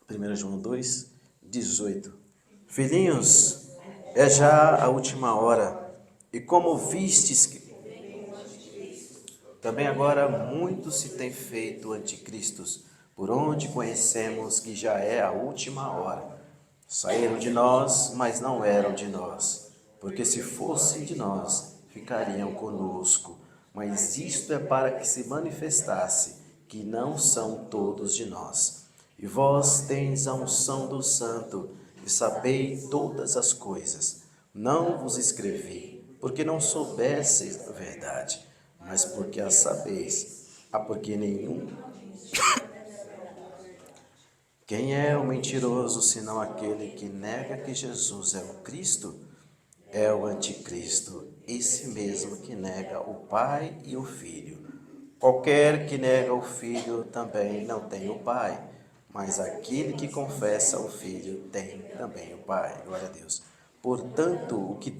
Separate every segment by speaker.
Speaker 1: 1 João 2:18. Filhinhos, é já a última hora, e como vistes que também agora muito se tem feito anticristos, por onde conhecemos que já é a última hora. Saíram de nós, mas não eram de nós, porque se fossem de nós, ficariam conosco. Mas isto é para que se manifestasse que não são todos de nós. E vós tendes a unção do Santo, e sabeis todas as coisas. Não vos escrevi, porque não soubesseis a verdade, mas porque a sabeis. Porque nenhum. Quem é o mentiroso, senão aquele que nega que Jesus é o Cristo? É o anticristo, esse mesmo que nega o Pai e o Filho. Qualquer que nega o Filho também não tem o Pai, mas aquele que confessa o Filho tem também o Pai. Glória a Deus. Portanto, o que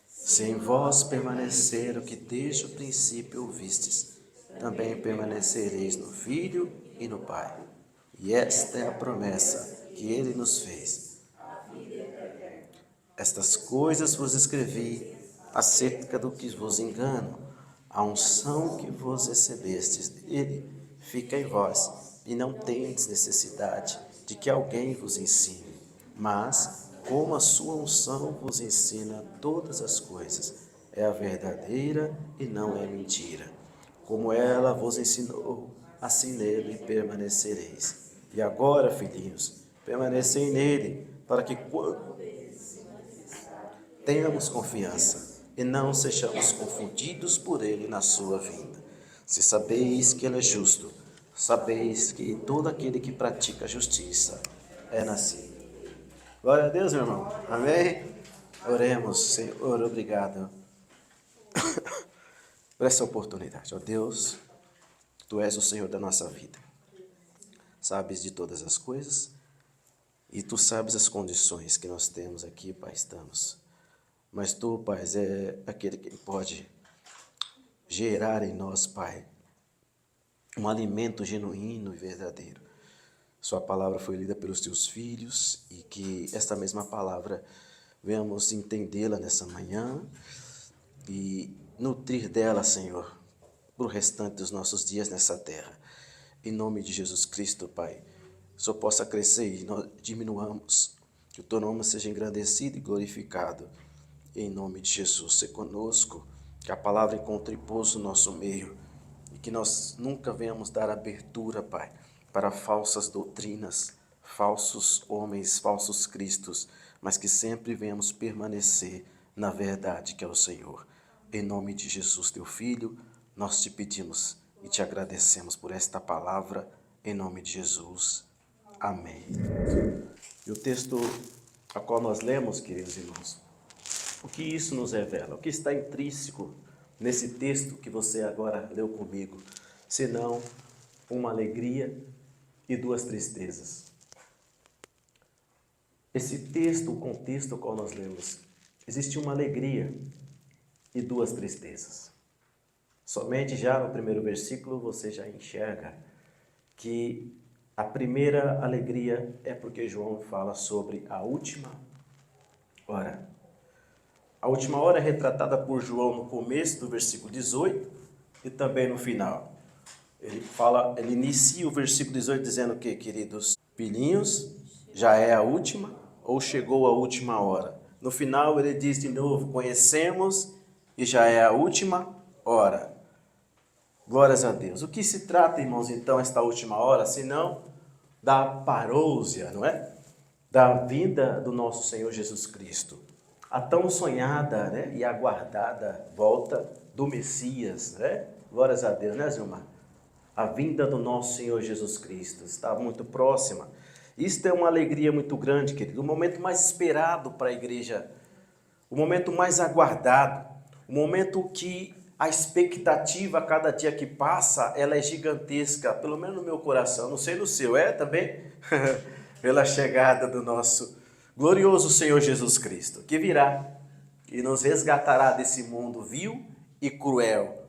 Speaker 1: se em vós permanecer o que desde o princípio ouvistes, também permanecereis no Filho e no Pai. E esta é a promessa que ele nos fez. Estas coisas vos escrevi acerca do que vos engano. A unção que vos recebestes dele fica em vós, e não tendes necessidade de que alguém vos ensine. Mas, como a sua unção vos ensina todas as coisas, é a verdadeira e não é mentira. Como ela vos ensinou, assim nele permanecereis. E agora, filhinhos, permanecei nele, para que quando tenhamos confiança e não sejamos confundidos por ele na sua vinda. Se sabeis que ele é justo, sabeis que todo aquele que pratica a justiça é nascido. Glória a Deus, meu irmão. Amém? Oremos, Senhor, obrigado por essa oportunidade. Ó Deus, Tu és o Senhor da nossa vida. Sabes de todas as coisas e Tu sabes as condições que nós temos aqui, Pai, estamos. Mas Tu, Pai, é aquele que pode gerar em nós, Pai, um alimento genuíno e verdadeiro. Sua palavra foi lida pelos Teus filhos e que esta mesma palavra venhamos entendê-la nessa manhã e nutrir dela, Senhor, para o restante dos nossos dias nessa terra. Em nome de Jesus Cristo, Pai, só possa crescer e nós diminuamos, que o Teu nome seja engrandecido e glorificado. Em nome de Jesus, se conosco, que a palavra encontre pouso no nosso meio e que nós nunca venhamos dar abertura, Pai, para falsas doutrinas, falsos homens, falsos cristos, mas que sempre venhamos permanecer na verdade que é o Senhor. Em nome de Jesus, Teu Filho, nós te pedimos e te agradecemos por esta palavra, em nome de Jesus. Amém. E o texto a qual nós lemos, queridos irmãos, o que isso nos revela? O que está intrínseco nesse texto que você agora leu comigo? Senão uma alegria e duas tristezas. Esse texto, o contexto ao qual nós lemos, existe uma alegria e duas tristezas. Somente já no primeiro versículo você já enxerga que a primeira alegria é porque João fala sobre a última hora. A última hora é retratada por João no começo do versículo 18 e também no final. Ele inicia o versículo 18 dizendo que, queridos filhinhos, já é a última ou chegou a última hora. No final ele diz de novo, conhecemos e já é a última hora. Glórias a Deus. O que se trata, irmãos, então, esta última hora, senão da parousia, não é? Da vinda do nosso Senhor Jesus Cristo. A tão sonhada, né, e aguardada volta do Messias, né? Glórias a Deus, né, Zilmar? A vinda do nosso Senhor Jesus Cristo está muito próxima. Isto é uma alegria muito grande, querido. O momento mais esperado para a igreja, o momento mais aguardado, o momento que a expectativa a cada dia que passa, ela é gigantesca, pelo menos no meu coração, não sei no seu, é também? Pela chegada do nosso glorioso Senhor Jesus Cristo, que virá e nos resgatará desse mundo vil e cruel.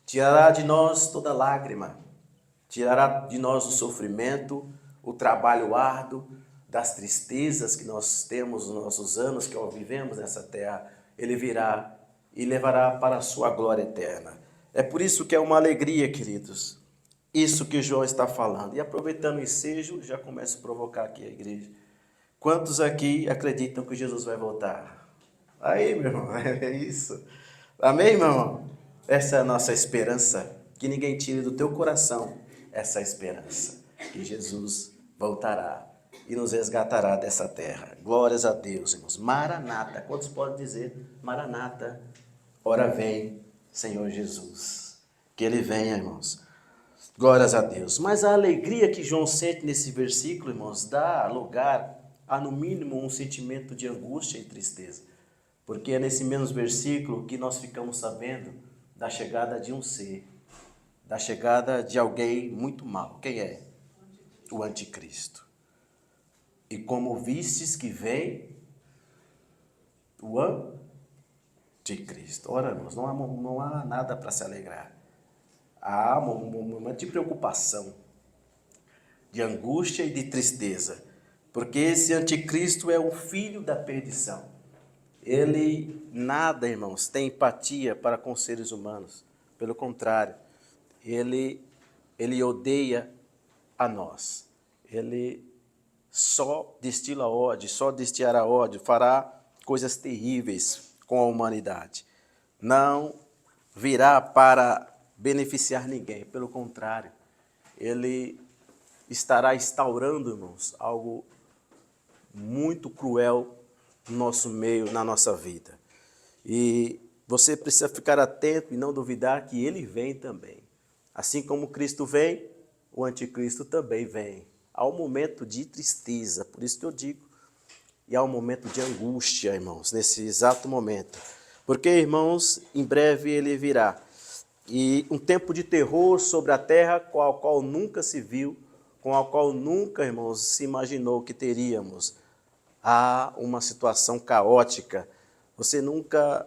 Speaker 1: Tirará de nós toda lágrima, tirará de nós o sofrimento, o trabalho árduo, das tristezas que nós temos nos nossos anos que vivemos nessa terra. Ele virá e levará para a sua glória eterna. É por isso que é uma alegria, queridos, isso que João está falando. E aproveitando o ensejo, já começo a provocar aqui a igreja. Quantos aqui acreditam que Jesus vai voltar? Aí, meu irmão, é isso. Amém, meu irmão? Essa é a nossa esperança. Que ninguém tire do teu coração essa esperança. Que Jesus voltará e nos resgatará dessa terra. Glórias a Deus, irmãos. Maranata. Quantos podem dizer? Maranata. Ora vem, Senhor Jesus. Que Ele venha, irmãos. Glórias a Deus. Mas a alegria que João sente nesse versículo, irmãos, dá lugar a, no mínimo, um sentimento de angústia e tristeza. Porque é nesse mesmo versículo que nós ficamos sabendo da chegada de um ser, da chegada de alguém muito mau. Quem é? O anticristo. E como vistes que vem o anticristo. Ora, irmãos, não há nada para se alegrar. Há um momento de preocupação, de angústia e de tristeza. Porque esse anticristo é o filho da perdição. Ele nada, irmãos, tem empatia para com os seres humanos. Pelo contrário, ele odeia a nós. Ele só destila ódio, só destilará ódio, fará coisas terríveis com a humanidade. Não virá para beneficiar ninguém, pelo contrário, ele estará instaurando, irmãos, algo muito cruel no nosso meio, na nossa vida. E você precisa ficar atento e não duvidar que ele vem também. Assim como Cristo vem, o anticristo também vem. Há um momento de tristeza, por isso que eu digo, e há um momento de angústia, irmãos, nesse exato momento. Porque, irmãos, em breve ele virá. E um tempo de terror sobre a terra, com a qual nunca se viu, com a qual nunca, irmãos, se imaginou que teríamos. Há uma situação caótica. Você nunca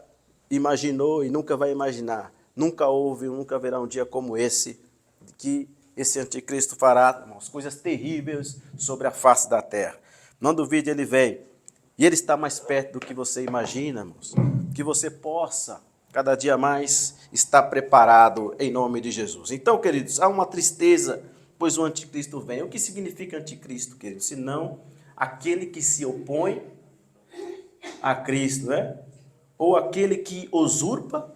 Speaker 1: imaginou e nunca vai imaginar. Nunca houve, nunca haverá um dia como esse, que esse anticristo fará, irmãos, coisas terríveis sobre a face da terra. Não duvide, ele vem. E ele está mais perto do que você imagina, irmãos. Que você possa, cada dia mais, estar preparado em nome de Jesus. Então, queridos, há uma tristeza, pois o anticristo vem. O que significa anticristo, queridos? Senão aquele que se opõe a Cristo, né? Ou aquele que usurpa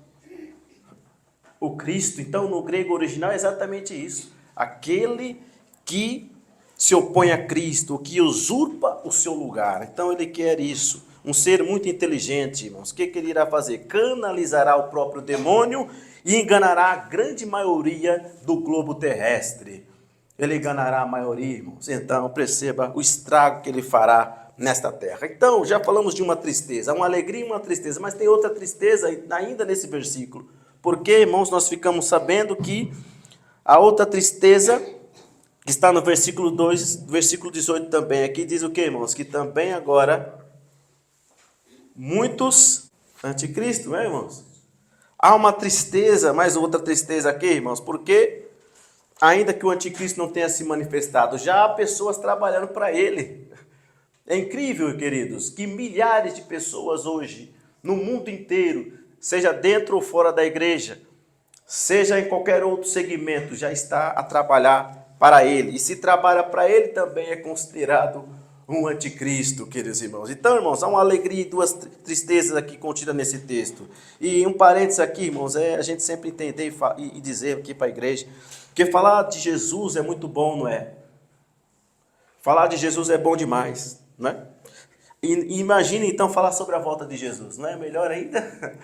Speaker 1: o Cristo. Então, no grego original é exatamente isso. Aquele que se opõe a Cristo, que usurpa o seu lugar. Então, ele quer isso. Um ser muito inteligente, irmãos. O que ele irá fazer? Canalizará o próprio demônio e enganará a grande maioria do globo terrestre. Ele enganará a maioria, irmãos. Então, perceba o estrago que ele fará nesta terra. Então, já falamos de uma tristeza, uma alegria e uma tristeza, mas tem outra tristeza ainda nesse versículo. Porque, irmãos, nós ficamos sabendo que a outra tristeza, que está no versículo 2, versículo 18 também, aqui diz o que, irmãos? Que também agora muitos anticristo, né, irmãos? Há uma tristeza, mais outra tristeza aqui, irmãos, porque ainda que o anticristo não tenha se manifestado, já há pessoas trabalhando para ele. É incrível, queridos, que milhares de pessoas hoje, no mundo inteiro, seja dentro ou fora da igreja, seja em qualquer outro segmento, já está a trabalhar para ele. E se trabalha para ele, também é considerado um anticristo, queridos irmãos. Então, irmãos, há uma alegria e duas tristezas aqui contidas nesse texto. E um parênteses aqui, irmãos, a gente sempre entender e dizer aqui para a igreja, que falar de Jesus é muito bom, não é? Falar de Jesus é bom demais, não é? E imagine então falar sobre a volta de Jesus, não é melhor ainda?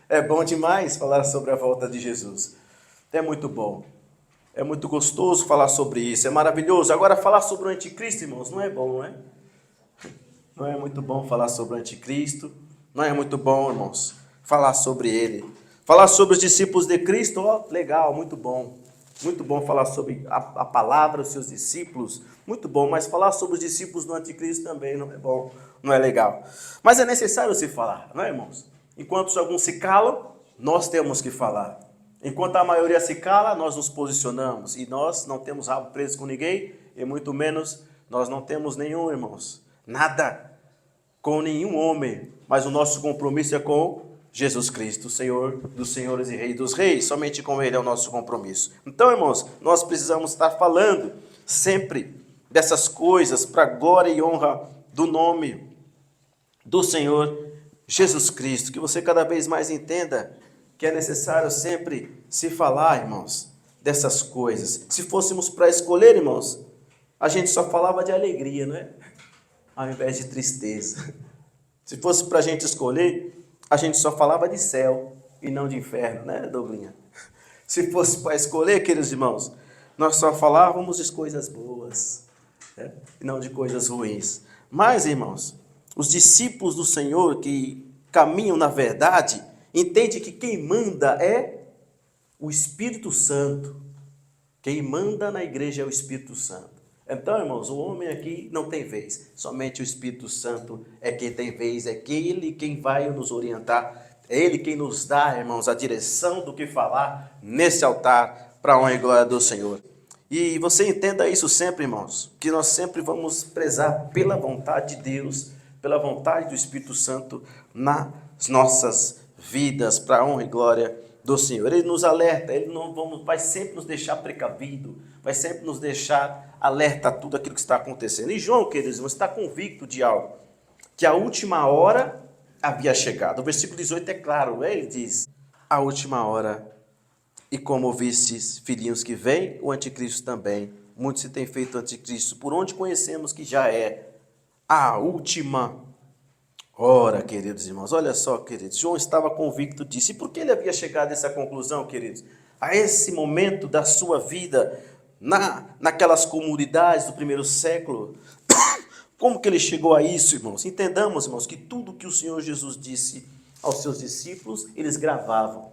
Speaker 1: É bom demais falar sobre a volta de Jesus. É muito bom. É muito gostoso falar sobre isso, é maravilhoso. Agora, falar sobre o anticristo, irmãos, não é bom, não é? Não é muito bom falar sobre o anticristo. Não é muito bom, irmãos, falar sobre ele. Falar sobre os discípulos de Cristo, ó, legal, muito bom. Muito bom falar sobre a palavra, os seus discípulos, muito bom. Mas falar sobre os discípulos do anticristo também não é bom, não é legal. Mas é necessário se falar, não é, irmãos? Enquanto alguns se calam, nós temos que falar. Enquanto a maioria se cala, nós nos posicionamos. E nós não temos rabo preso com ninguém, e muito menos nós não temos nenhum, irmãos, nada com nenhum homem. Mas o nosso compromisso é com Jesus Cristo, Senhor dos senhores e Rei dos reis. Somente com Ele é o nosso compromisso. Então, irmãos, nós precisamos estar falando sempre dessas coisas para a glória e honra do nome do Senhor Jesus Cristo. Que você cada vez mais entenda que é necessário sempre se falar, irmãos, dessas coisas. Se fôssemos para escolher, irmãos, a gente só falava de alegria, não é? Ao invés de tristeza. Se fosse para a gente escolher, a gente só falava de céu e não de inferno, né, Douglinha? Se fosse para escolher, queridos irmãos, nós só falávamos de coisas boas, né? E não de coisas ruins. Mas, irmãos, os discípulos do Senhor que caminham na verdade, entendem que quem manda é o Espírito Santo. Quem manda na igreja é o Espírito Santo. Então, irmãos, o homem aqui não tem vez. Somente o Espírito Santo é quem tem vez. É ele quem vai nos orientar. É Ele quem nos dá, irmãos, a direção do que falar nesse altar para a honra e glória do Senhor. E você entenda isso sempre, irmãos, que nós sempre vamos prezar pela vontade de Deus, pela vontade do Espírito Santo nas nossas vidas, para a honra e glória do Senhor. Ele nos alerta, Ele não vai sempre nos deixar precavido, vai sempre nos deixar alerta a tudo aquilo que está acontecendo. E João, queridos irmãos, está convicto de algo, que a última hora havia chegado. O versículo 18 é claro, ele diz, a última hora, e como vistes, filhinhos, que vem, o anticristo também. Muito se tem feito anticristo, por onde conhecemos que já é a última hora, queridos irmãos. Olha só, queridos, João estava convicto disso. E por que ele havia chegado a essa conclusão, queridos? A esse momento da sua vida, naquelas comunidades do primeiro século. Como que ele chegou a isso, irmãos? Entendamos, irmãos, que tudo que o Senhor Jesus disse aos seus discípulos, eles gravavam.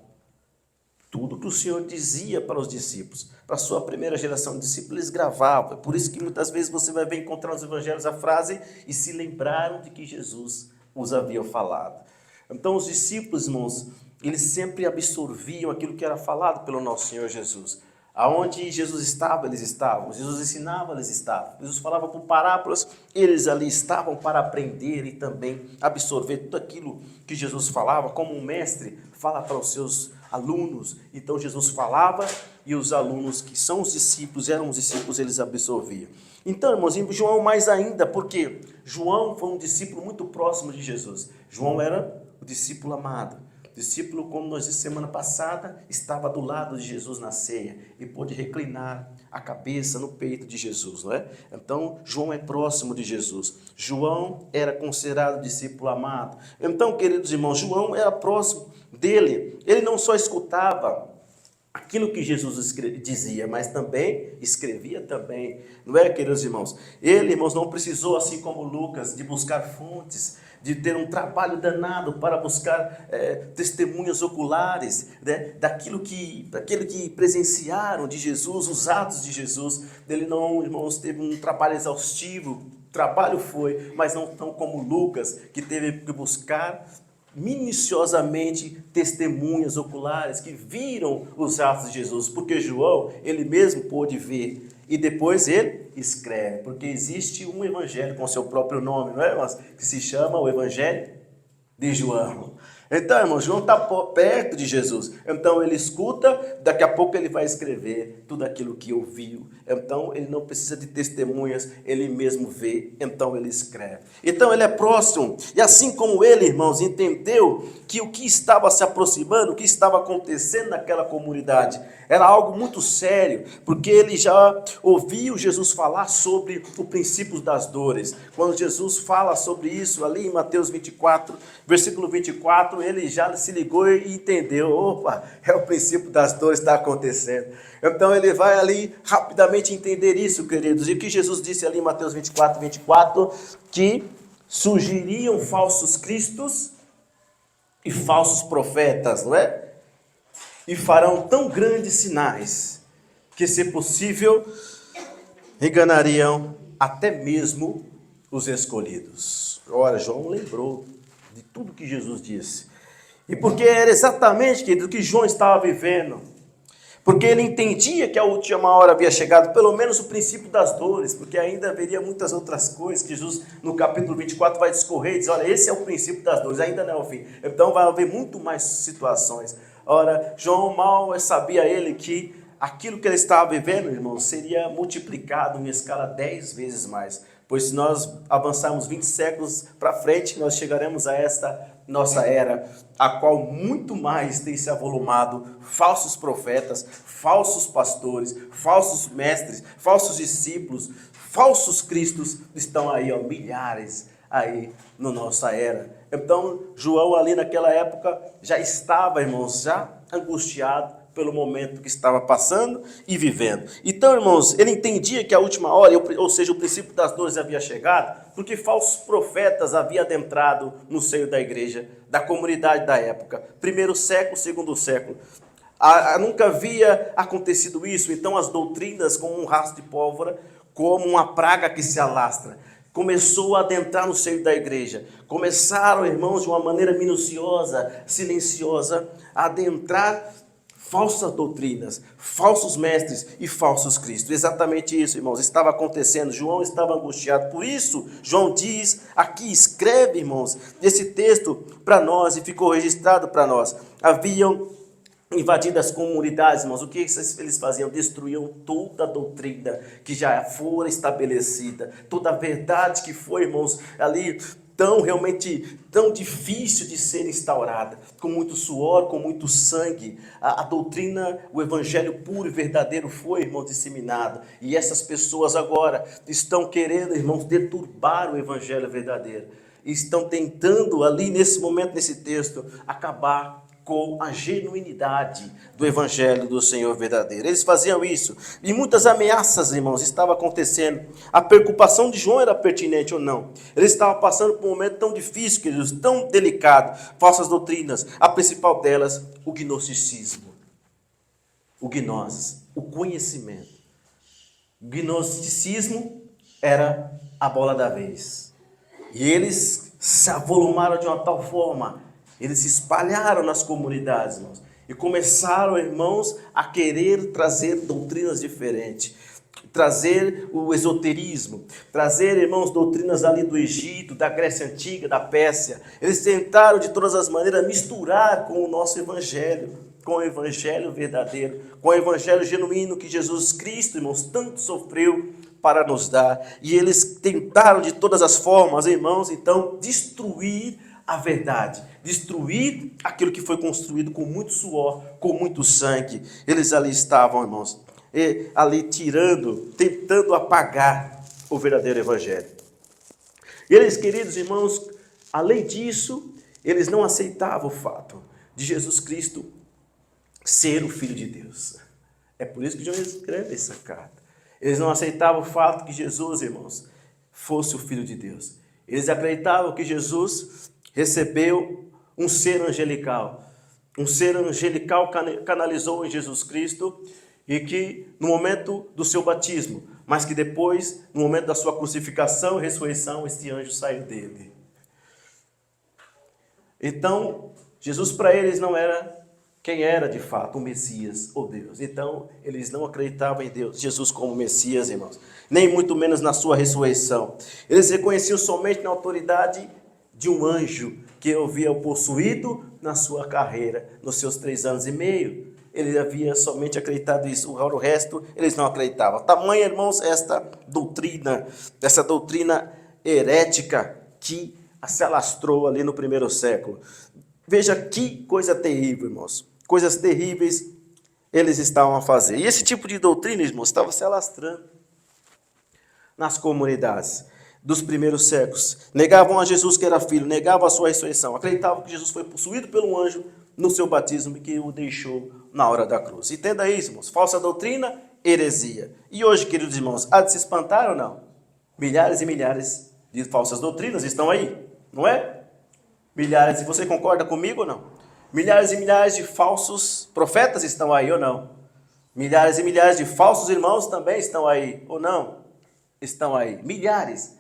Speaker 1: Tudo que o Senhor dizia para os discípulos, para a sua primeira geração de discípulos, eles gravavam. É por isso que muitas vezes você vai ver encontrar nos evangelhos a frase, e se lembraram de que Jesus os havia falado. Então os discípulos, irmãos, eles sempre absorviam aquilo que era falado pelo nosso Senhor Jesus. Aonde Jesus estava, eles estavam. Jesus ensinava, eles estavam. Jesus falava por parábolas, eles ali estavam para aprender e também absorver tudo aquilo que Jesus falava, como um mestre fala para os seus alunos. Então Jesus falava e os alunos, que são os discípulos, eram os discípulos, eles absorviam. Então, irmãos, João mais ainda, porque João foi um discípulo muito próximo de Jesus. João era o discípulo amado. Discípulo, como nós dissemos semana passada, estava do lado de Jesus na ceia e pôde reclinar a cabeça no peito de Jesus, não é? Então, João é próximo de Jesus. João era considerado discípulo amado. Então, queridos irmãos, João era próximo dele. Ele não só escutava aquilo que Jesus dizia, mas também escrevia também, não é, queridos irmãos? Ele, irmãos, não precisou, assim como Lucas, de buscar fontes, de ter um trabalho danado para buscar testemunhas oculares, né, daquilo que presenciaram de Jesus, os atos de Jesus. Ele não, irmãos, teve um trabalho exaustivo, trabalho foi, mas não tão como Lucas, que teve que buscar minuciosamente testemunhas oculares que viram os atos de Jesus, porque João, ele mesmo pôde ver, e depois ele escreve, porque existe um evangelho com seu próprio nome, não é, irmãos? Que se chama o Evangelho de João. Então, irmão, João está perto de Jesus. Então, ele escuta, daqui a pouco ele vai escrever tudo aquilo que ouviu. Então, ele não precisa de testemunhas, ele mesmo vê, então ele escreve. Então, ele é próximo. E assim como ele, irmãos, entendeu que o que estava se aproximando, o que estava acontecendo naquela comunidade, era algo muito sério, porque ele já ouviu Jesus falar sobre o princípio das dores. Quando Jesus fala sobre isso ali em Mateus 24, versículo 24, ele já se ligou e entendeu, opa, é o princípio das dores que está acontecendo. Então ele vai ali rapidamente entender isso, queridos. E o que Jesus disse ali em Mateus 24, 24, que surgiriam falsos cristos e falsos profetas, não é? E farão tão grandes sinais que, se possível, enganariam até mesmo os escolhidos. Ora, João lembrou de tudo que Jesus disse. E porque era exatamente, querido, o que João estava vivendo. Porque ele entendia que a última hora havia chegado, pelo menos o princípio das dores, porque ainda haveria muitas outras coisas que Jesus, no capítulo 24, vai discorrer e diz, olha, esse é o princípio das dores, ainda não é o fim. Então vai haver muito mais situações. Ora, João mal sabia ele que aquilo que ele estava vivendo, irmãos, seria multiplicado em escala 10 vezes mais. Pois se nós avançarmos 20 séculos para frente, nós chegaremos a esta nossa era, a qual muito mais tem se avolumado falsos profetas, falsos pastores, falsos mestres, falsos discípulos, falsos cristos, estão aí, ó, milhares aí na nossa era. Então, João ali naquela época já estava, irmãos, já angustiado pelo momento que estava passando e vivendo. Então, irmãos, ele entendia que a última hora, ou seja, o princípio das dores havia chegado, porque falsos profetas haviam adentrado no seio da igreja, da comunidade da época. Primeiro século, segundo século. Nunca havia acontecido isso, então as doutrinas, como um rastro de pólvora, como uma praga que se alastra, começou a adentrar no seio da igreja. Começaram, irmãos, de uma maneira minuciosa, silenciosa, a adentrar falsas doutrinas, falsos mestres e falsos cristos. Exatamente isso, irmãos, estava acontecendo. João estava angustiado. Por isso, João diz aqui, escreve, irmãos, esse texto para nós e ficou registrado para nós. Haviam invadido as comunidades, irmãos. O que eles faziam? Destruíam toda a doutrina que já fora estabelecida, toda a verdade que foi, irmãos, ali realmente tão difícil de ser instaurada, com muito suor, com muito sangue. A doutrina, o evangelho puro e verdadeiro foi, irmãos, disseminado. E essas pessoas agora estão querendo, irmãos, deturbar o evangelho verdadeiro. E estão tentando ali, nesse momento, nesse texto, acabar com a genuinidade do evangelho do Senhor verdadeiro. Eles faziam isso. E muitas ameaças, irmãos, estavam acontecendo. A preocupação de João era pertinente ou não? Ele estava passando por um momento tão difícil, queridos, tão delicado. Falsas doutrinas. A principal delas, o gnosticismo. O gnoses, o conhecimento. O gnosticismo era a bola da vez. E eles se avolumaram de uma tal forma. Eles se espalharam nas comunidades, irmãos, e começaram, irmãos, a querer trazer doutrinas diferentes, trazer o esoterismo, trazer, irmãos, doutrinas ali do Egito, da Grécia Antiga, da Pérsia. Eles tentaram de todas as maneiras misturar com o nosso evangelho, com o evangelho verdadeiro, com o evangelho genuíno que Jesus Cristo, irmãos, tanto sofreu para nos dar. E eles tentaram de todas as formas, irmãos, então, destruir a verdade, destruir aquilo que foi construído com muito suor, com muito sangue. Eles ali estavam, irmãos, ali tentando apagar o verdadeiro evangelho. E eles, queridos irmãos, além disso, eles não aceitavam o fato de Jesus Cristo ser o Filho de Deus. É por isso que João escreve essa carta. Eles não aceitavam o fato que Jesus, irmãos, fosse o Filho de Deus. Eles acreditavam que Jesus recebeu um ser angelical. Um ser angelical canalizou em Jesus Cristo e que no momento do seu batismo, mas que depois, no momento da sua crucificação e ressurreição, este anjo saiu dele. Então, Jesus para eles não era quem era de fato o Messias ou Deus. Então, eles não acreditavam em Deus, Jesus como Messias, irmãos, nem muito menos na sua ressurreição. Eles reconheciam somente na autoridade de um anjo que havia o possuído na sua carreira, nos seus 3 anos e meio. Ele havia somente acreditado nisso, o resto eles não acreditavam. Tamanha, irmãos, essa doutrina herética que se alastrou ali no primeiro século. Veja que coisa terrível, irmãos. Coisas terríveis eles estavam a fazer. E esse tipo de doutrina, irmãos, estava se alastrando nas comunidades dos primeiros séculos. Negavam a Jesus que era filho, negavam a sua ressurreição, acreditavam que Jesus foi possuído pelo anjo no seu batismo e que o deixou na hora da cruz. Entenda isso, irmãos. Falsa doutrina, heresia. E hoje, queridos irmãos, há de se espantar ou não? Milhares e milhares de falsas doutrinas estão aí, não é? Milhares, e você concorda comigo ou não? Milhares e milhares de falsos profetas estão aí ou não? Milhares e milhares de falsos irmãos também estão aí ou não? Estão aí. Milhares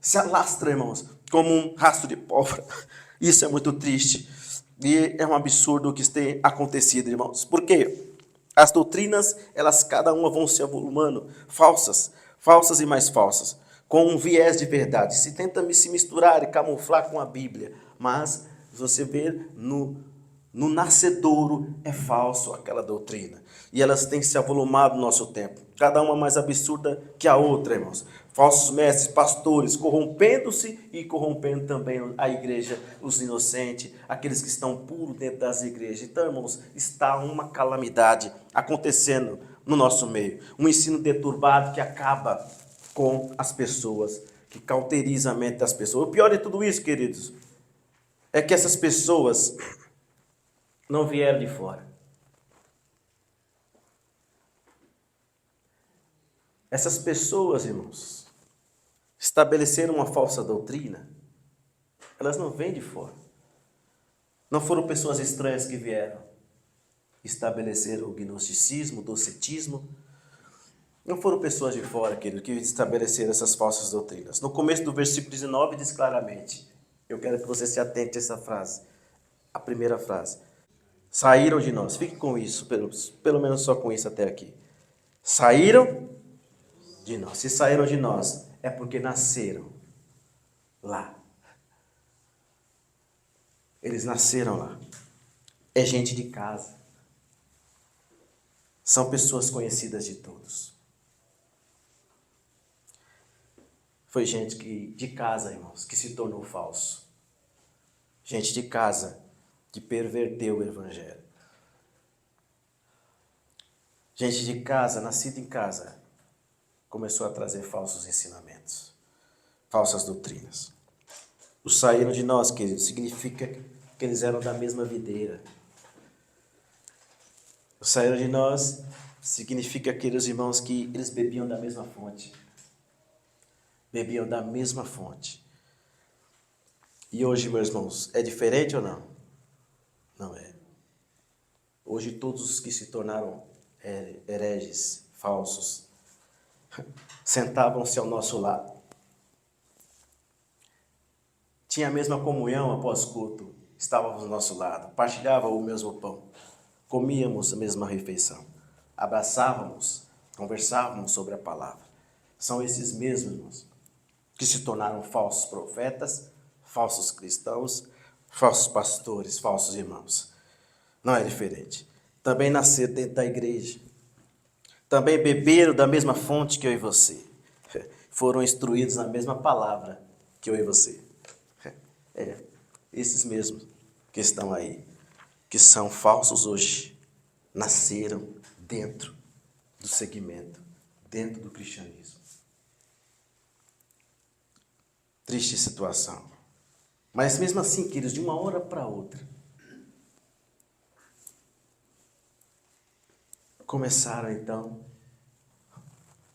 Speaker 1: se alastram, irmãos, como um rastro de pólvora. Isso é muito triste e é um absurdo o que tem acontecido, irmãos. Por quê? As doutrinas, elas cada uma vão se avolumando, falsas, falsas e mais falsas, com um viés de verdade. Se tenta se misturar e camuflar com a Bíblia, mas você vê no nascedouro é falso aquela doutrina. E elas têm se avolumado no nosso tempo, cada uma mais absurda que a outra, irmãos. Falsos mestres, pastores, corrompendo-se e corrompendo também a igreja, os inocentes, aqueles que estão puros dentro das igrejas. Então, irmãos, está uma calamidade acontecendo no nosso meio. Um ensino deturbado que acaba com as pessoas, que cauteriza a mente das pessoas. O pior de tudo isso, queridos, é que essas pessoas não vieram de fora. Essas pessoas, irmãos, estabeleceram uma falsa doutrina. Elas não vêm de fora. Não foram pessoas estranhas que vieram estabelecer o gnosticismo, o docetismo. Não foram pessoas de fora, querido, que estabeleceram essas falsas doutrinas. No começo do versículo 19 diz claramente, eu quero que você se atente a essa frase, a primeira frase. Saíram de nós, fique com isso, pelo menos só com isso até aqui. Saíram de nós. Se saíram de nós, é porque nasceram lá. Eles nasceram lá. É gente de casa. São pessoas conhecidas de todos. Foi gente de casa, irmãos, que se tornou falso. Gente de casa que perverteu o evangelho. Gente de casa, nascida em casa, começou a trazer falsos ensinamentos, falsas doutrinas. Os saíram de nós, queridos, significa que eles eram da mesma videira. Os saíram de nós significa, queridos irmãos, que eles bebiam da mesma fonte. Bebiam da mesma fonte. E hoje, meus irmãos, é diferente ou não? Não é. Hoje todos os que se tornaram hereges, falsos, sentavam-se ao nosso lado. Tinha a mesma comunhão após culto, estávamos ao nosso lado, partilhavam o mesmo pão, comíamos a mesma refeição, abraçávamos, conversávamos sobre a palavra. São esses mesmos, irmãos, que se tornaram falsos profetas, falsos cristãos, falsos pastores, falsos irmãos. Não é diferente. Também nasceram dentro da igreja. Também beberam da mesma fonte que eu e você. Foram instruídos na mesma palavra que eu e você. Esses mesmos que estão aí, que são falsos hoje, nasceram dentro do segmento, dentro do cristianismo. Triste situação. Mas mesmo assim, queridos, de uma hora para outra, começaram então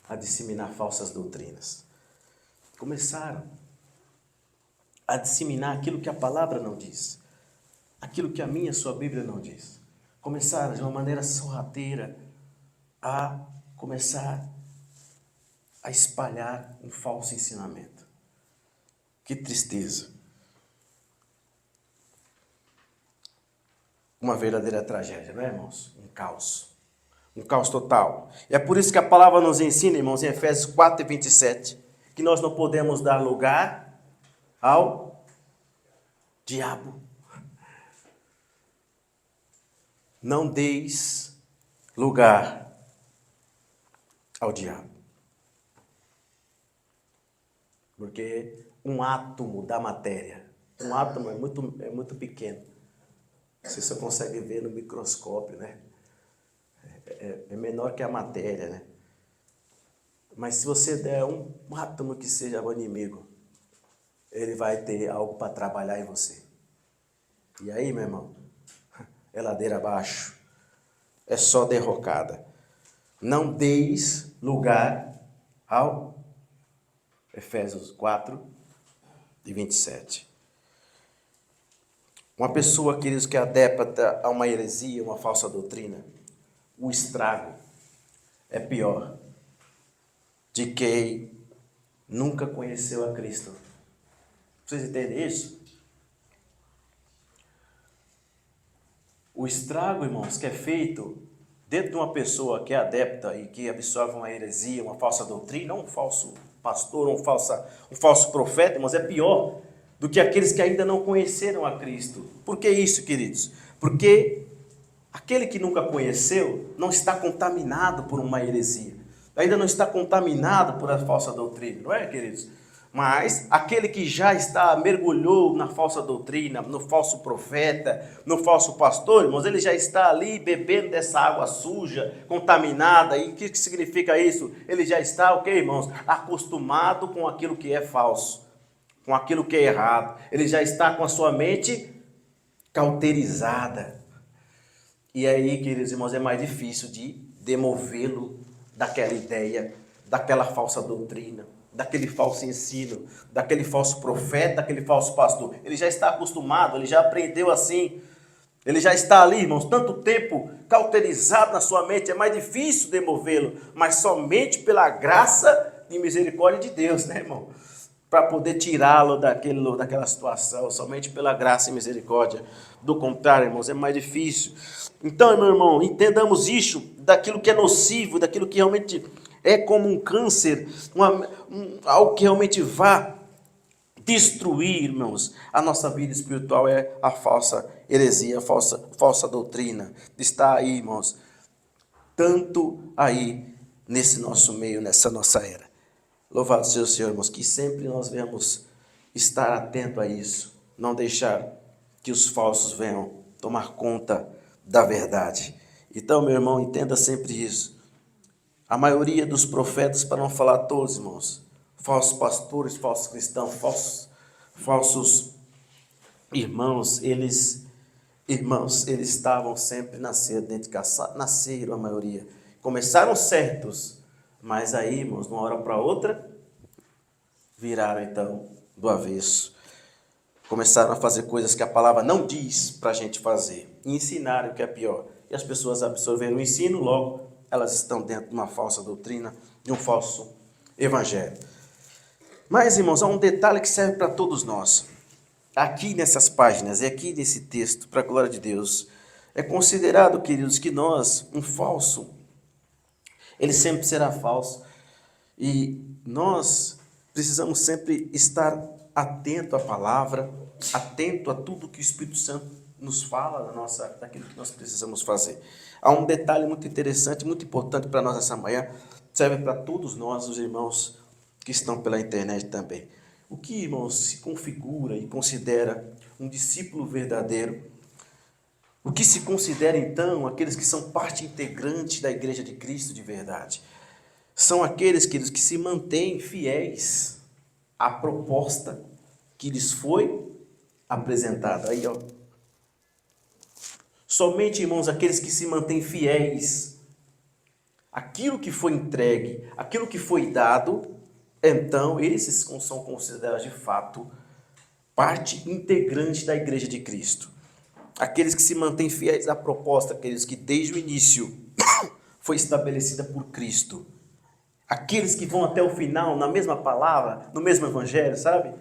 Speaker 1: a disseminar falsas doutrinas. Começaram a disseminar aquilo que a palavra não diz, aquilo que a minha, a sua Bíblia não diz. Começaram de uma maneira sorrateira a começar a espalhar um falso ensinamento. Que tristeza. Uma verdadeira tragédia, não é, irmãos? Um caos. Um caos total. E é por isso que a palavra nos ensina, irmãos, em Efésios 4:27, que nós não podemos dar lugar ao diabo. Não deis lugar ao diabo. Porque um átomo da matéria, um átomo é muito pequeno. Você só consegue ver no microscópio, né? É menor que a matéria, né? Mas se você der um átomo que seja o inimigo, ele vai ter algo para trabalhar em você. E aí, meu irmão, é ladeira abaixo, é só derrocada. Não deis lugar ao Efésios 4:27. Uma pessoa, queridos, que é adepta a uma heresia, uma falsa doutrina, o estrago é pior de quem nunca conheceu a Cristo. Vocês entendem isso? O estrago, irmãos, que é feito dentro de uma pessoa que é adepta e que absorve uma heresia, uma falsa doutrina, um falso pastor, um falso profeta, mas é pior do que aqueles que ainda não conheceram a Cristo. Por que isso, queridos? Porque aquele que nunca conheceu não está contaminado por uma heresia, ainda não está contaminado por a falsa doutrina, não é, queridos? Mas aquele que já mergulhou na falsa doutrina, no falso profeta, no falso pastor, irmãos, ele já está ali bebendo dessa água suja, contaminada. E o que significa isso? Ele já está, o que, irmãos? Acostumado com aquilo que é falso, com aquilo que é errado. Ele já está com a sua mente cauterizada. E aí, queridos irmãos, é mais difícil de demovê-lo daquela ideia, daquela falsa doutrina, daquele falso ensino, daquele falso profeta, daquele falso pastor. Ele já está acostumado, ele já aprendeu assim. Ele já está ali, irmãos, tanto tempo cauterizado na sua mente, é mais difícil demovê-lo, mas somente pela graça e misericórdia de Deus, né, irmão? Para poder tirá-lo daquela situação, somente pela graça e misericórdia. Do contrário, irmãos, é mais difícil. Então, meu irmão, entendamos isso, daquilo que é nocivo, daquilo que realmente é como um câncer, algo que realmente vá destruir, irmãos, a nossa vida espiritual, é a falsa heresia, a falsa doutrina. Está aí, irmãos, tanto aí nesse nosso meio, nessa nossa era. Louvado seja o Senhor, irmãos, que sempre nós venhamos estar atento a isso, não deixar que os falsos venham tomar conta da verdade. Então, meu irmão, entenda sempre isso. A maioria dos profetas, para não falar todos, irmãos, falsos pastores, falsos cristãos, falsos irmãos, eles estavam sempre nascendo dentro de casa, nasceram a maioria. Começaram certos, mas aí, irmãos, de uma hora para outra, viraram então do avesso. Começaram a fazer coisas que a palavra não diz para a gente fazer. E ensinaram o que é pior. E as pessoas absorveram o ensino, logo elas estão dentro de uma falsa doutrina, de um falso evangelho. Mas, irmãos, há um detalhe que serve para todos nós. Aqui nessas páginas e aqui nesse texto, para a glória de Deus, é considerado, queridos, que nós, um falso, ele sempre será falso. E nós precisamos sempre estar atento à palavra, atento a tudo que o Espírito Santo nos fala daquilo que nós precisamos fazer. Há um detalhe muito interessante, muito importante para nós essa manhã, serve para todos nós, os irmãos que estão pela internet também. O que, irmãos, se configura e considera um discípulo verdadeiro? O que se considera, então, aqueles que são parte integrante da Igreja de Cristo de verdade? São aqueles, queridos, que se mantêm fiéis à proposta que lhes foi apresentada. Aí, ó. Somente, irmãos, aqueles que se mantêm fiéis àquilo que foi entregue, àquilo que foi dado, então esses são considerados de fato parte integrante da Igreja de Cristo. Aqueles que se mantêm fiéis à proposta, aqueles que desde o início foi estabelecida por Cristo. Aqueles que vão até o final, na mesma palavra, no mesmo evangelho, sabe?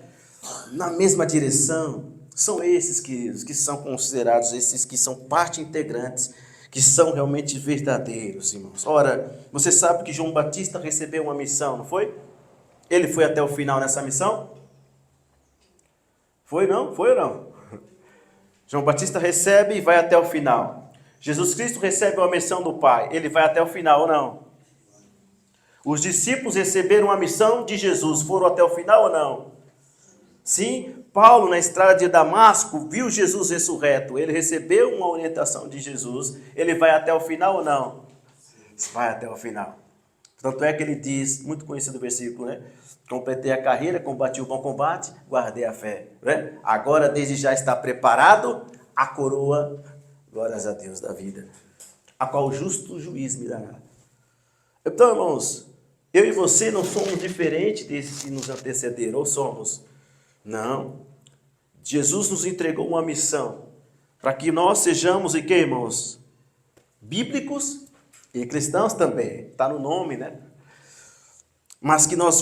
Speaker 1: Na mesma direção. São esses, queridos, que são considerados, esses que são parte integrantes, que são realmente verdadeiros, irmãos. Ora, você sabe que João Batista recebeu uma missão, não foi? Ele foi até o final nessa missão? Foi não? Foi ou não? João Batista recebe e vai até o final. Jesus Cristo recebe uma missão do Pai, ele vai até o final ou não? Os discípulos receberam a missão de Jesus, foram até o final ou não? Sim, Paulo na estrada de Damasco viu Jesus ressurreto, ele recebeu uma orientação de Jesus, ele vai até o final ou não? Vai até o final. Tanto é que ele diz, muito conhecido o versículo, né? Completei a carreira, combati o bom combate, guardei a fé. Né? Agora desde já está preparado a coroa, glórias a Deus, da vida, a qual o justo juiz me dará. Então, irmãos, eu e você não somos diferentes desses que nos antecederam, ou somos? Não. Jesus nos entregou uma missão para que nós sejamos, e que, irmãos? Bíblicos e cristãos também. Está no nome, né? Mas que nós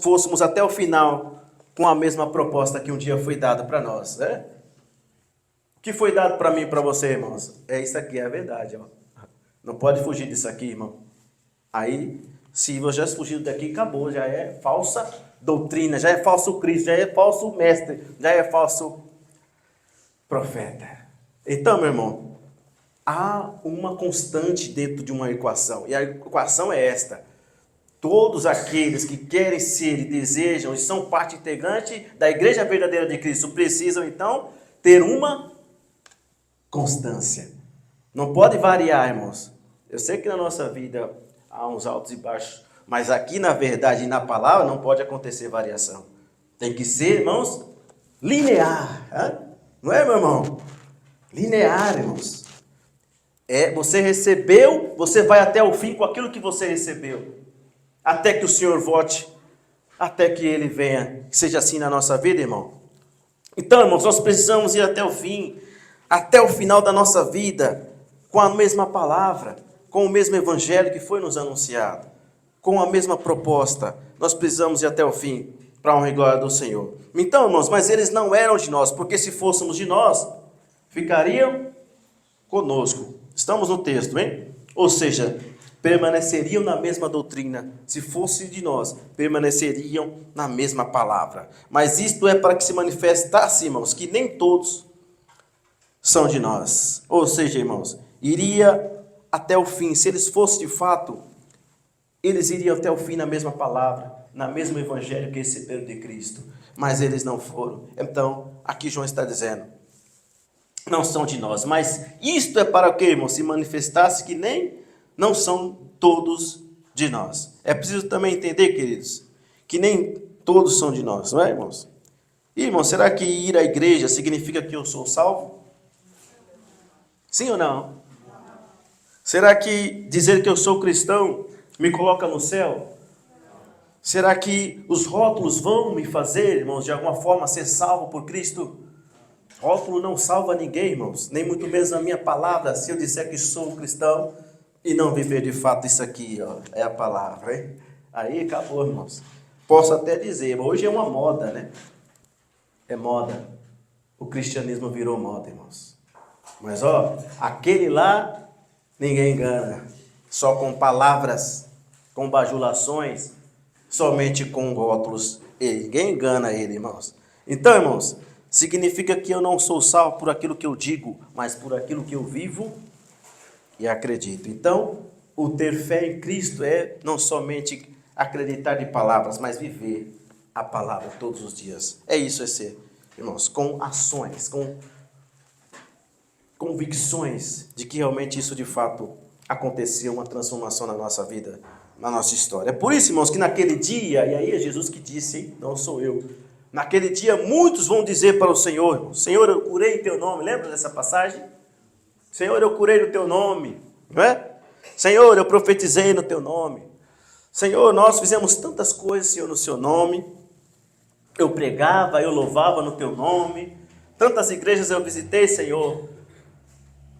Speaker 1: fôssemos até o final com a mesma proposta que um dia foi dada para nós, né? O que foi dado para mim e para você, irmãos? É isso aqui, é a verdade, ó. Não pode fugir disso aqui, irmão. Aí, se você já fugir daqui, acabou. Já é falsa doutrina, já é falso Cristo, já é falso mestre, já é falso profeta. Então, meu irmão, há uma constante dentro de uma equação. E a equação é esta. Todos aqueles que querem ser e desejam e são parte integrante da Igreja Verdadeira de Cristo precisam, então, ter uma constância. Não pode variar, irmãos. Eu sei que na nossa vida há uns altos e baixos, mas aqui na verdade e na palavra não pode acontecer variação. Tem que ser, irmãos, linear. Não é, meu irmão? Linear, irmãos. Você recebeu, você vai até o fim com aquilo que você recebeu. Até que o Senhor volte, até que Ele venha. Que seja assim na nossa vida, irmão. Então, irmãos, nós precisamos ir até o fim, até o final da nossa vida, com a mesma palavra, com o mesmo evangelho que foi nos anunciado, com a mesma proposta. Nós precisamos ir até o fim, para a honra e glória do Senhor. Então, irmãos, mas eles não eram de nós, porque se fôssemos de nós, ficariam conosco. Estamos no texto, hein? Ou seja, permaneceriam na mesma doutrina. Se fosse de nós, permaneceriam na mesma palavra. Mas isto é para que se manifestasse, irmãos, que nem todos são de nós. Ou seja, irmãos, iria até o fim. Se eles fossem de fato, eles iriam até o fim na mesma palavra, na mesmo evangelho que receberam de Cristo. Mas eles não foram. Então, aqui João está dizendo, não são de nós. Mas isto é para o que, irmãos? Se manifestasse que nem não são todos de nós. É preciso também entender, queridos, que nem todos são de nós, não é, irmãos? Irmãos, será que ir à igreja significa que eu sou salvo? Sim ou não? Será que dizer que eu sou cristão me coloca no céu? Será que os rótulos vão me fazer, irmãos, de alguma forma ser salvo por Cristo? Rótulo não salva ninguém, irmãos, nem muito menos a minha palavra. Se eu disser que sou cristão e não viver de fato isso aqui, ó, é a palavra, hein? Aí acabou, irmãos. Posso até dizer, hoje é uma moda, né? É moda. O cristianismo virou moda, irmãos. Mas, ó, aquele lá, ninguém engana. Só com palavras, com bajulações, somente com rótulos. Ninguém engana ele, irmãos. Então, irmãos, significa que eu não sou salvo por aquilo que eu digo, mas por aquilo que eu vivo e acredito. Então, o ter fé em Cristo é não somente acreditar de palavras, mas viver a palavra todos os dias. É isso, é ser, irmãos, com ações, com convicções de que realmente isso de fato aconteceu, uma transformação na nossa vida, na nossa história. É por isso, irmãos, que naquele dia, e aí é Jesus que disse, hein? Não sou eu, naquele dia muitos vão dizer para o Senhor, Senhor, eu curei em teu nome, lembra dessa passagem? Senhor, eu curei no teu nome, não é? Senhor, eu profetizei no teu nome. Senhor, nós fizemos tantas coisas, Senhor, no seu nome. Eu pregava, eu louvava no teu nome. Tantas igrejas eu visitei, Senhor.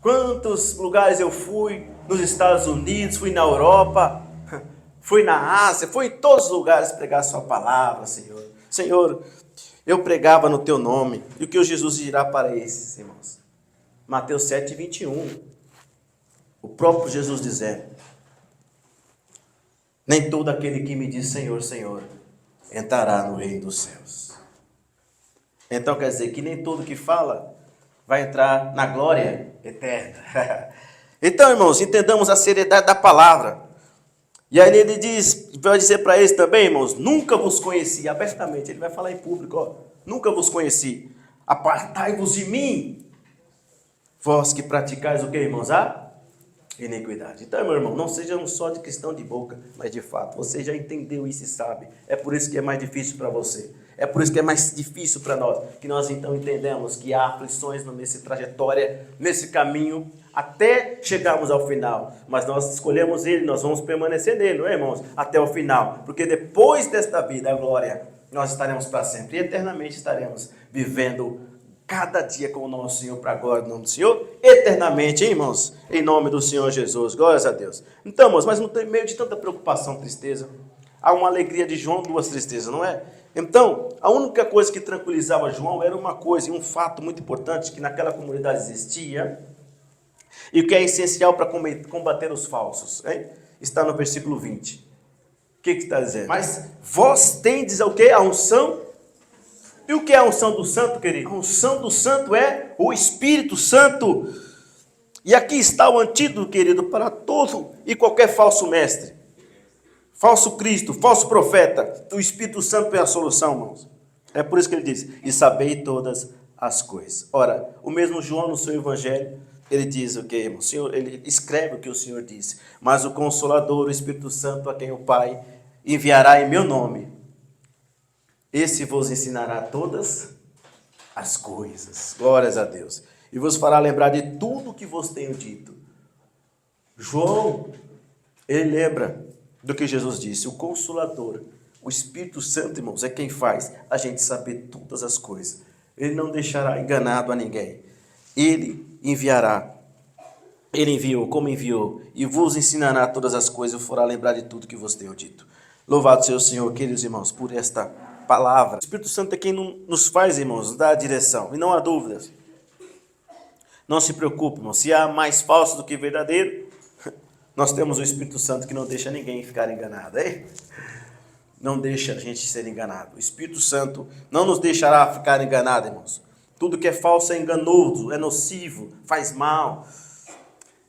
Speaker 1: Quantos lugares eu fui nos Estados Unidos, fui na Europa, fui na Ásia, fui em todos os lugares pregar a sua palavra, Senhor. Senhor, eu pregava no teu nome. E o que o Jesus dirá para esses, irmãos? Mateus 7, 21. O próprio Jesus dizendo, nem todo aquele que me diz Senhor, Senhor, entrará no reino dos céus. Então quer dizer que nem todo que fala vai entrar na glória eterna. Então, irmãos, entendamos a seriedade da palavra. E aí ele diz, vai dizer para eles também, irmãos, nunca vos conheci, abertamente, ele vai falar em público, ó, nunca vos conheci, apartai-vos de mim, vós que praticais o que, irmãos? A iniquidade. Então, meu irmão, não sejamos só de cristão de boca, mas de fato, você já entendeu isso e sabe. É por isso que é mais difícil para você. É por isso que é mais difícil para nós. Que nós então entendemos que há aflições nessa trajetória, nesse caminho, até chegarmos ao final. Mas nós escolhemos ele, nós vamos permanecer nele, não é, irmãos? Até o final. Porque depois desta vida, a glória, nós estaremos para sempre. E eternamente estaremos vivendo cada dia com o nosso Senhor, para a glória do nome do Senhor, eternamente, hein, irmãos? Em nome do Senhor Jesus, glórias a Deus. Então, irmãos, mas no meio de tanta preocupação, tristeza, há uma alegria de João, duas tristezas, não é? Então, a única coisa que tranquilizava João era uma coisa, e um fato muito importante, que naquela comunidade existia, E o que é essencial para combater os falsos, hein? Está no versículo 20. O que está dizendo? Mas vós tendes o que? A unção. E o que é a unção do santo, querido? A unção do santo é o Espírito Santo. E aqui está o antídoto, querido, para todo e qualquer falso mestre, falso Cristo, falso profeta. O Espírito Santo é a solução, irmãos. É por isso que ele diz, e sabei todas as coisas. Ora, o mesmo João no seu evangelho, ele diz o que, irmão? O Senhor, ele escreve o que o Senhor disse. Mas o Consolador, o Espírito Santo, a quem o Pai enviará em meu nome, esse vos ensinará todas as coisas. Glórias a Deus. E vos fará lembrar de tudo que vos tenho dito. João, ele lembra do que Jesus disse. O Consolador, o Espírito Santo, irmãos, é quem faz a gente saber todas as coisas. Ele não deixará enganado a ninguém. Ele enviará. Ele enviou, como enviou, e vos ensinará todas as coisas, e fará lembrar de tudo que vos tenho dito. Louvado seja o Senhor, queridos irmãos, por esta palavra. O Espírito Santo é quem nos faz, irmãos, nos dá a direção, e não há dúvidas. Não se preocupe, irmão, se há mais falso do que verdadeiro, nós temos o Espírito Santo que não deixa ninguém ficar enganado, hein? Não deixa a gente ser enganado. O Espírito Santo não nos deixará ficar enganado, irmãos. Tudo que é falso é enganoso, é nocivo, faz mal,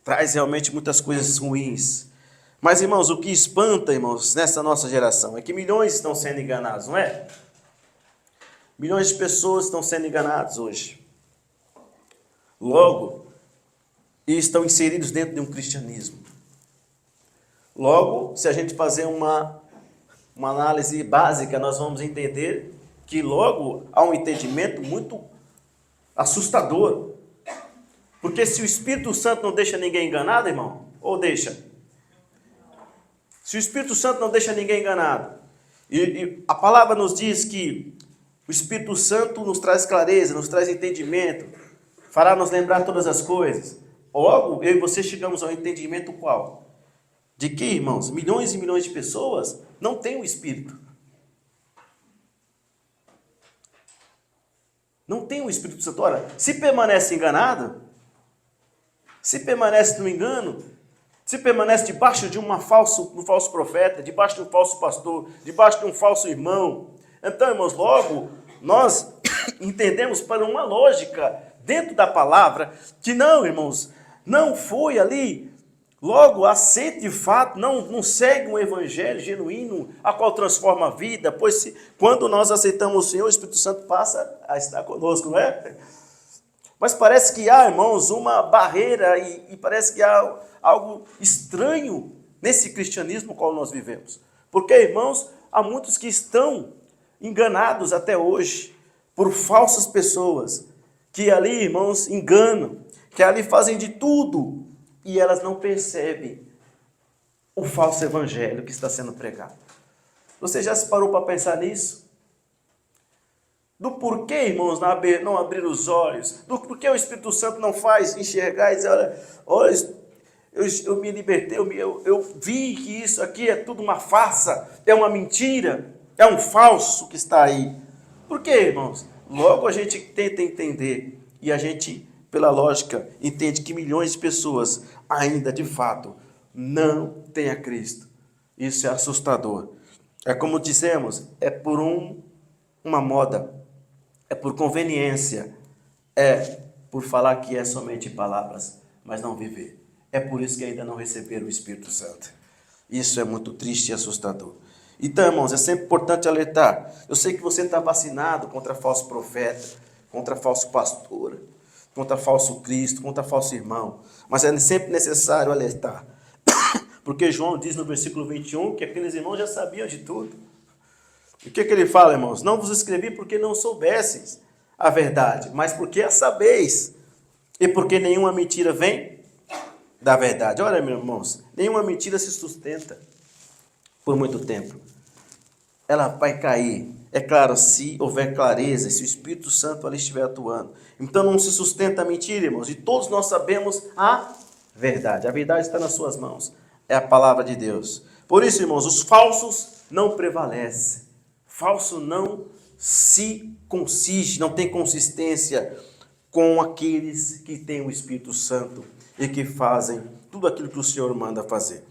Speaker 1: traz realmente muitas coisas ruins. Mas, irmãos, o que espanta, irmãos, nessa nossa geração é que milhões estão sendo enganados, não é? Milhões de pessoas estão sendo enganadas hoje. Logo, e estão inseridos dentro de um cristianismo. Logo, se a gente fazer uma análise básica, nós vamos entender que logo há um entendimento muito assustador. Porque se o Espírito Santo não deixa ninguém enganado, irmão, ou deixa? Se o Espírito Santo não deixa ninguém enganado, e a palavra nos diz que o Espírito Santo nos traz clareza, nos traz entendimento, fará nos lembrar todas as coisas. Logo, eu e você chegamos ao entendimento qual? De que, irmãos, milhões e milhões de pessoas não têm o Espírito. Não tem o Espírito Santo. Ora, se permanece enganado, se permanece no engano, se permanece debaixo de um falso profeta, debaixo de um falso pastor, debaixo de um falso irmão, então, irmãos, logo nós entendemos para uma lógica dentro da palavra que não, irmãos, não foi ali logo aceite de fato, não segue um evangelho genuíno, a qual transforma a vida, pois quando nós aceitamos o Senhor, o Espírito Santo passa a estar conosco, não é? Mas parece que há, irmãos, uma barreira e parece que há algo estranho nesse cristianismo no qual nós vivemos. Porque, irmãos, há muitos que estão enganados até hoje por falsas pessoas, que ali, irmãos, enganam, que ali fazem de tudo, e elas não percebem o falso evangelho que está sendo pregado. Você já se parou para pensar nisso? Do porquê, irmãos, não abrir os olhos? Do porquê o Espírito Santo não faz enxergar e dizer, olha, eu me libertei, eu vi que isso aqui é tudo uma farsa, é uma mentira, é um falso que está aí. Por quê, irmãos? Logo a gente tenta entender e a gente, pela lógica, entende que milhões de pessoas ainda, de fato, não têm a Cristo. Isso é assustador. É como dissemos, é por uma moda, é por conveniência, é por falar que é somente palavras, mas não viver. É por isso que ainda não receberam o Espírito Santo. Isso é muito triste e assustador. Então, irmãos, é sempre importante alertar. Eu sei que você está vacinado contra falso profeta, contra falso pastor, contra falso Cristo, contra falso irmão. Mas é sempre necessário alertar. Porque João diz no versículo 21 que aqueles irmãos já sabiam de tudo. E o que ele fala, irmãos? Não vos escrevi porque não soubesseis a verdade, mas porque a sabeis. E porque nenhuma mentira vem da verdade. Olha, meus irmãos, nenhuma mentira se sustenta por muito tempo. Ela vai cair. É claro, se houver clareza, se o Espírito Santo ali estiver atuando. Então não se sustenta a mentira, irmãos. E todos nós sabemos a verdade. A verdade está nas suas mãos. É a palavra de Deus. Por isso, irmãos, os falsos não prevalecem. Falso não se consiste, não tem consistência com aqueles que têm o Espírito Santo e que fazem tudo aquilo que o Senhor manda fazer.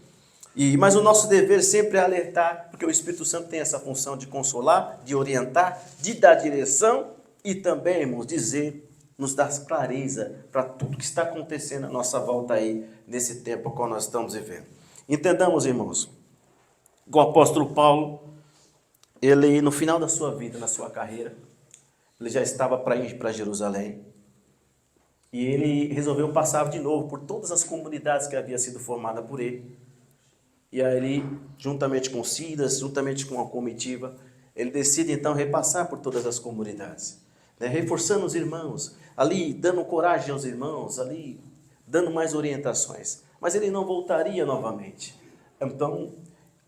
Speaker 1: Mas o nosso dever sempre é alertar, porque o Espírito Santo tem essa função de consolar, de orientar, de dar direção e também, irmãos, dizer, nos dar clareza para tudo que está acontecendo à nossa volta aí, nesse tempo que nós estamos vivendo. Entendamos, irmãos, o apóstolo Paulo, ele no final da sua vida, na sua carreira, ele já estava para ir para Jerusalém, e ele resolveu passar de novo por todas as comunidades que havia sido formada por ele. E aí ele, juntamente com Silas, juntamente com a comitiva, ele decide então repassar por todas as comunidades, né? Reforçando os irmãos, ali dando coragem aos irmãos, ali dando mais orientações. Mas ele não voltaria novamente. Então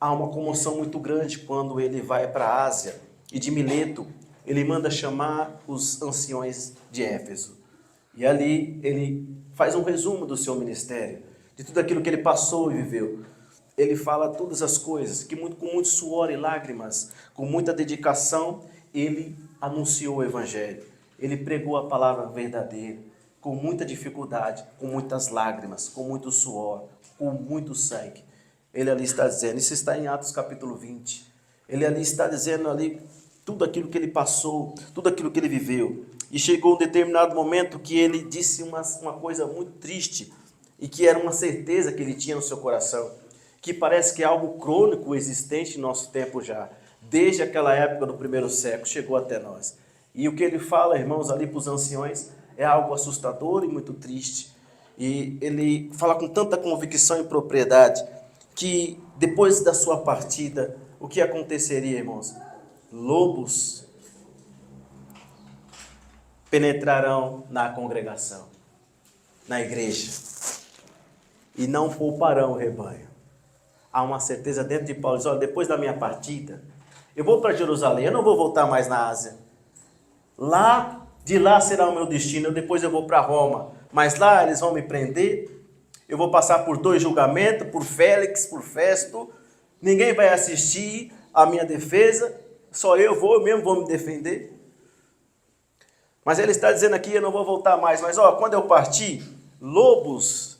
Speaker 1: há uma comoção muito grande quando ele vai para a Ásia, e de Mileto ele manda chamar os anciões de Éfeso. E ali ele faz um resumo do seu ministério, de tudo aquilo que ele passou e viveu. Ele fala todas as coisas, que com muito suor e lágrimas, com muita dedicação, ele anunciou o Evangelho. Ele pregou a palavra verdadeira, com muita dificuldade, com muitas lágrimas, com muito suor, com muito sangue. Ele ali está dizendo, isso está em Atos capítulo 20. Ele ali está dizendo ali tudo aquilo que ele passou, tudo aquilo que ele viveu. E chegou um determinado momento que ele disse uma coisa muito triste, e que era uma certeza que ele tinha no seu coração, que parece que é algo crônico existente em nosso tempo já, desde aquela época do primeiro século, chegou até nós. E o que ele fala, irmãos, ali para os anciões, é algo assustador e muito triste. E ele fala com tanta convicção e propriedade, que depois da sua partida, o que aconteceria, irmãos? Lobos penetrarão na congregação, na igreja, e não pouparão o rebanho. Há uma certeza dentro de Paulo, diz, olha, depois da minha partida, eu vou para Jerusalém, eu não vou voltar mais na Ásia. De lá será o meu destino, depois eu vou para Roma, mas lá eles vão me prender, eu vou passar por 2 julgamentos, por Félix, por Festo, ninguém vai assistir a minha defesa, só eu mesmo vou me defender. Mas ele está dizendo aqui, eu não vou voltar mais, mas quando eu partir, lobos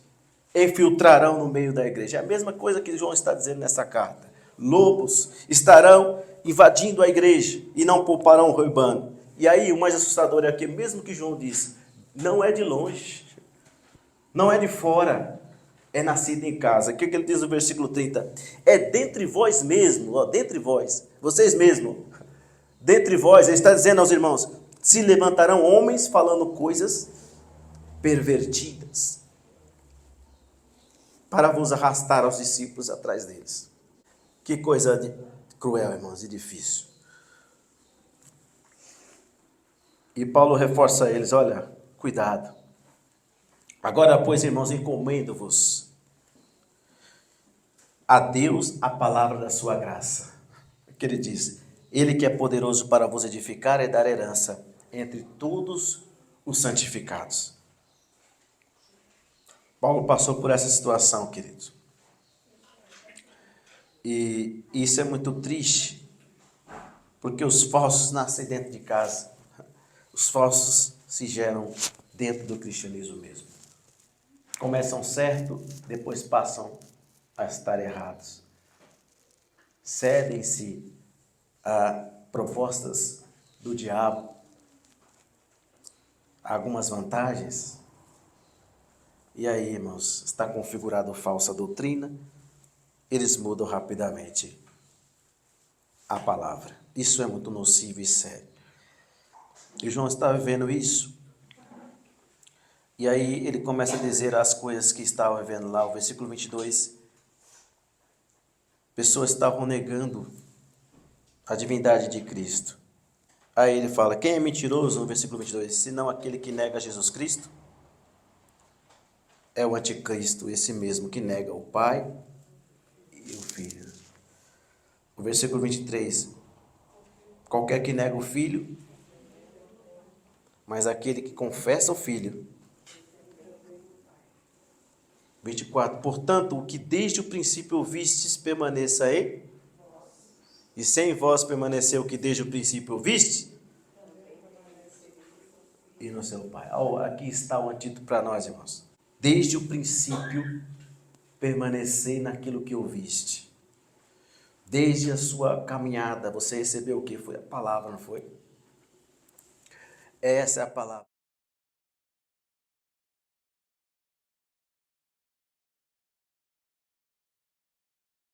Speaker 1: infiltrarão no meio da igreja. É a mesma coisa que João está dizendo nessa carta. Lobos estarão invadindo a igreja e não pouparão o rebanho. E aí o mais assustador é que, mesmo que João disse, não é de longe, não é de fora, é nascido em casa. O que ele diz no versículo 30? É dentre vós mesmo, dentre vós, vocês mesmos, dentre vós, ele está dizendo aos irmãos, se levantarão homens falando coisas pervertidas, para vos arrastar aos discípulos atrás deles. Que coisa cruel, irmãos, e difícil. E Paulo reforça a eles, olha, cuidado. Agora, pois, irmãos, encomendo-vos a Deus a palavra da sua graça. Que ele diz, ele que é poderoso para vos edificar e dar herança entre todos os santificados. Paulo passou por essa situação, queridos. E isso é muito triste, porque os falsos nascem dentro de casa. Os falsos se geram dentro do cristianismo mesmo. Começam certo, depois passam a estar errados. Cedem-se a propostas do diabo, algumas vantagens. E aí, irmãos, está configurada falsa doutrina, eles mudam rapidamente a palavra. Isso é muito nocivo e sério. E João está vivendo isso. E aí ele começa a dizer as coisas que estavam vivendo lá, o versículo 22. Pessoas estavam negando a divindade de Cristo. Aí ele fala, quem é mentiroso, no versículo 22, senão aquele que nega Jesus Cristo? É o anticristo, esse mesmo que nega o Pai e o Filho. O versículo 23, qualquer que nega o Filho, mas aquele que confessa o Filho. 24, portanto, o que desde o princípio ouvistes permaneça aí, e sem vós permaneceu o que desde o princípio ouviste, e no seu Pai. Aqui está o antídoto para nós, irmãos. Desde o princípio, permanecei naquilo que ouviste. Desde a sua caminhada, você recebeu o que? Foi a palavra, não foi? Essa é a palavra.